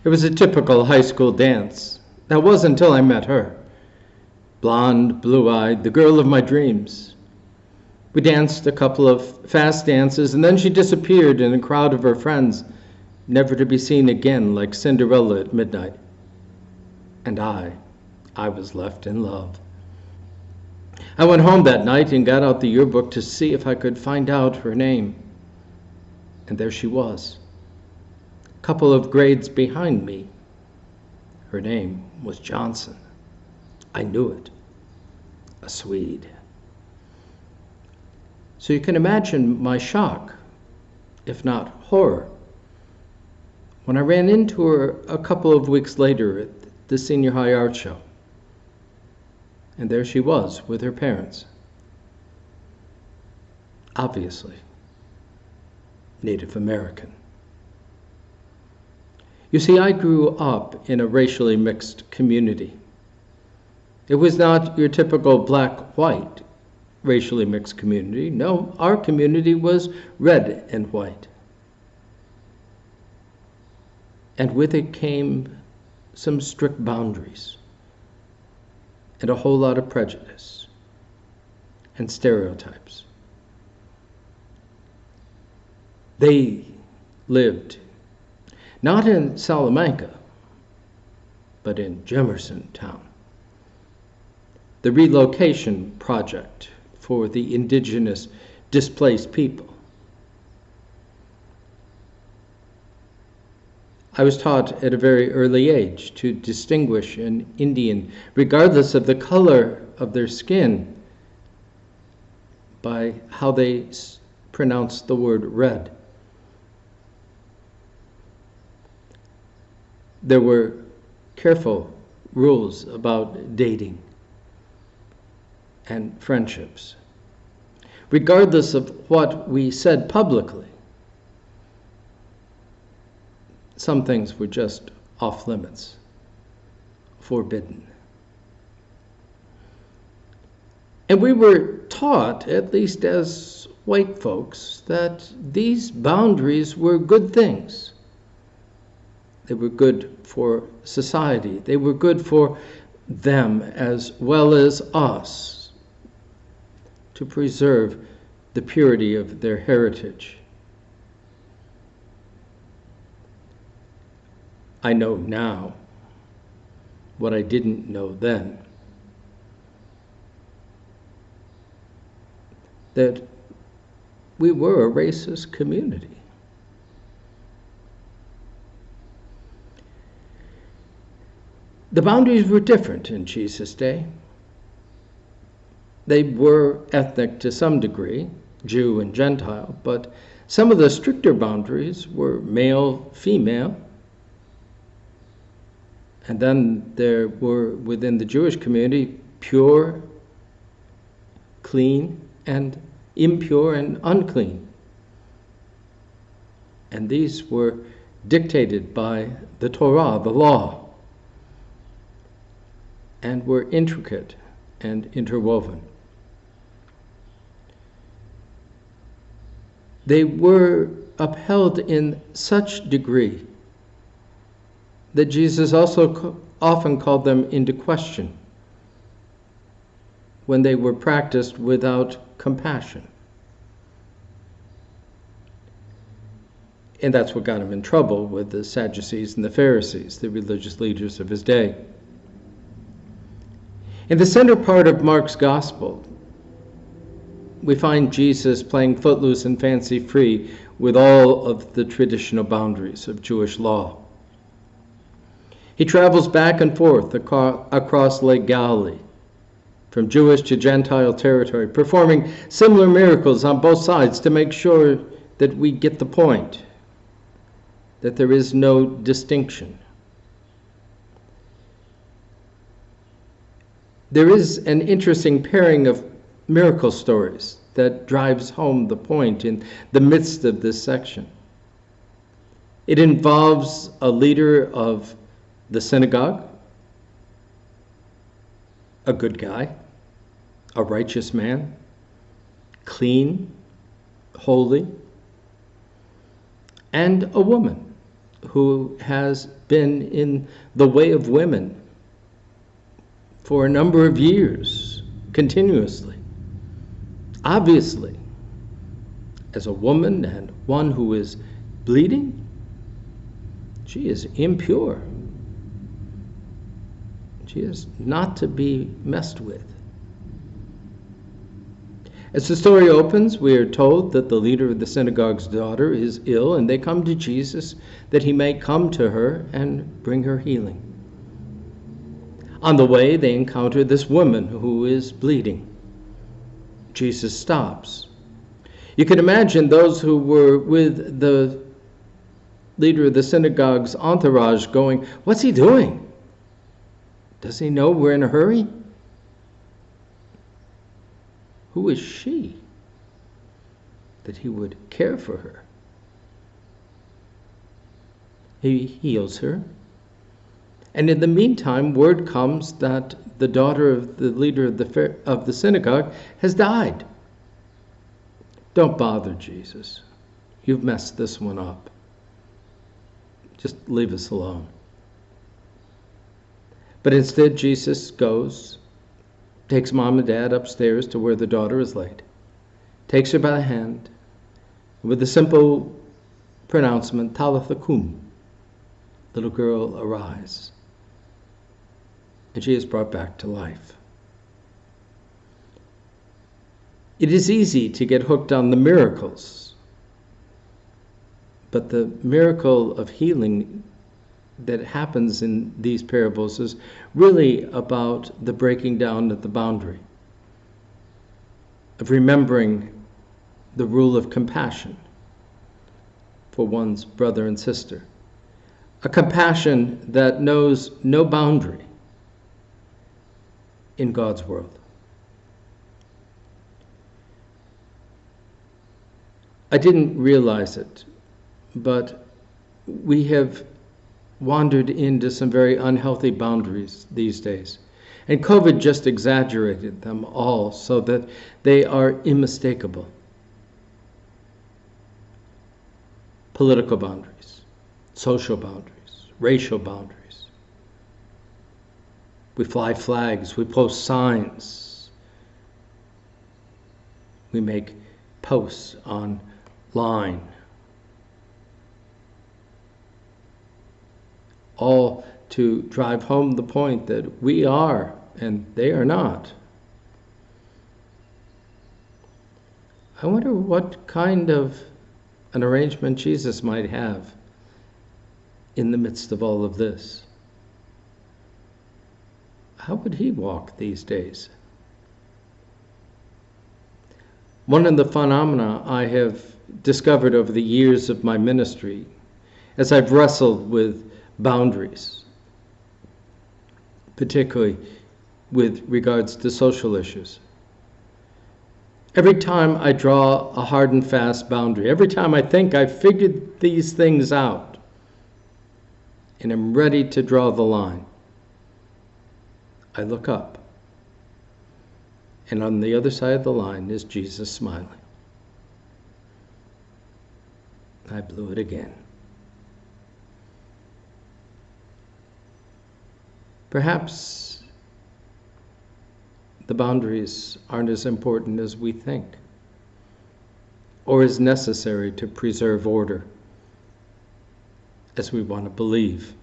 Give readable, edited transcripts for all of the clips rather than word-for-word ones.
It was a typical high school dance. That was until I met her. Blonde, blue-eyed, the girl of my dreams. We danced a couple of fast dances, and then she disappeared in a crowd of her friends, never to be seen again, like Cinderella at midnight. And I was left in love. I went home that night and got out the yearbook to see if I could find out her name. And there she was, a couple of grades behind me. Her name was Johnson. I knew it. A Swede. So you can imagine my shock, if not horror, when I ran into her a couple of weeks later at the senior high art show. And there she was with her parents. Obviously, Native American. You see, I grew up in a racially mixed community. It was not your typical black-white racially mixed community. No, our community was red and white. And with it came some strict boundaries and a whole lot of prejudice and stereotypes. They lived not in Salamanca, but in Jemerson Town, the relocation project for the indigenous displaced people. I was taught at a very early age to distinguish an Indian, regardless of the color of their skin, by how they pronounce the word red. There were careful rules about dating and friendships. Regardless of what we said publicly, some things were just off limits, forbidden. And we were taught, at least as white folks, that these boundaries were good things. They were good for society. They were good for them as well as us, to preserve the purity of their heritage. I know now what I didn't know then, that we were a racist community. The boundaries were different in Jesus' day. They were ethnic to some degree, Jew and Gentile, but some of the stricter boundaries were male, female. And then there were, within the Jewish community, pure, clean, and impure and unclean. And these were dictated by the Torah, the law, and were intricate and interwoven. They were upheld in such degree that Jesus also often called them into question when they were practiced without compassion. And that's what got him in trouble with the Sadducees and the Pharisees, the religious leaders of his day. In the center part of Mark's gospel, we find Jesus playing footloose and fancy-free with all of the traditional boundaries of Jewish law. He travels back and forth across Lake Galilee, from Jewish to Gentile territory, performing similar miracles on both sides to make sure that we get the point, that there is no distinction. There is an interesting pairing of miracle stories that drives home the point in the midst of this section. It involves a leader of the synagogue, a good guy, a righteous man, clean, holy, and a woman, who has been in the way of women for a number of years, continuously. Obviously, as a woman and one who is bleeding, she is impure. She is not to be messed with. As the story opens, we are told that the leader of the synagogue's daughter is ill, and they come to Jesus that he may come to her and bring her healing. On the way, they encounter this woman who is bleeding. Jesus stops. You can imagine those who were with the leader of the synagogue's entourage going, "What's he doing? Does he know we're in a hurry? Who is she that he would care for her?" He heals her. And in the meantime, word comes that the daughter of the leader of the synagogue has died. Don't bother, Jesus. You've messed this one up. Just leave us alone. But instead, Jesus goes, takes mom and dad upstairs to where the daughter is laid, takes her by the hand, with the simple pronouncement, Talitha kum, little girl, arise. And she is brought back to life. It is easy to get hooked on the miracles, but the miracle of healing that happens in these parables is really about the breaking down of the boundary, of remembering the rule of compassion for one's brother and sister, a compassion that knows no boundary in God's world. I didn't realize it, but we have wandered into some very unhealthy boundaries these days. And COVID just exaggerated them all so that they are unmistakable. Political boundaries, social boundaries, racial boundaries. We fly flags, we post signs, we make posts online. All to drive home the point that we are and they are not. I wonder what kind of an arrangement Jesus might have in the midst of all of this. How would he walk these days? One of the phenomena I have discovered over the years of my ministry, as I've wrestled with boundaries, particularly with regards to social issues. Every time I draw a hard and fast boundary, every time I think I've figured these things out and am ready to draw the line, I look up, and on the other side of the line is Jesus smiling. I blew it again. Perhaps the boundaries aren't as important as we think, or as necessary to preserve order as we want to believe.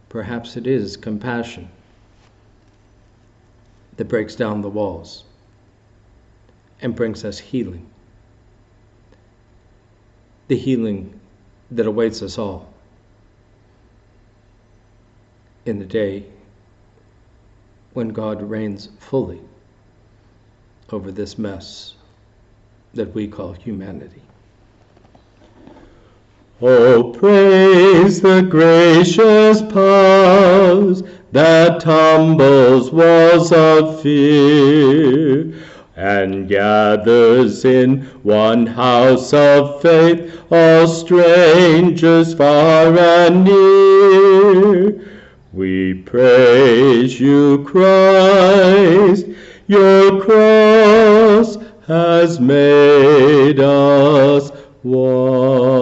Perhaps it is compassion that breaks down the walls and brings us healing. The healing that awaits us all in the day when God reigns fully over this mess that we call humanity. Oh, praise the gracious pause that tumbles walls of fear and gathers in one house of faith all strangers far and near. We praise you, Christ, your cross has made us one.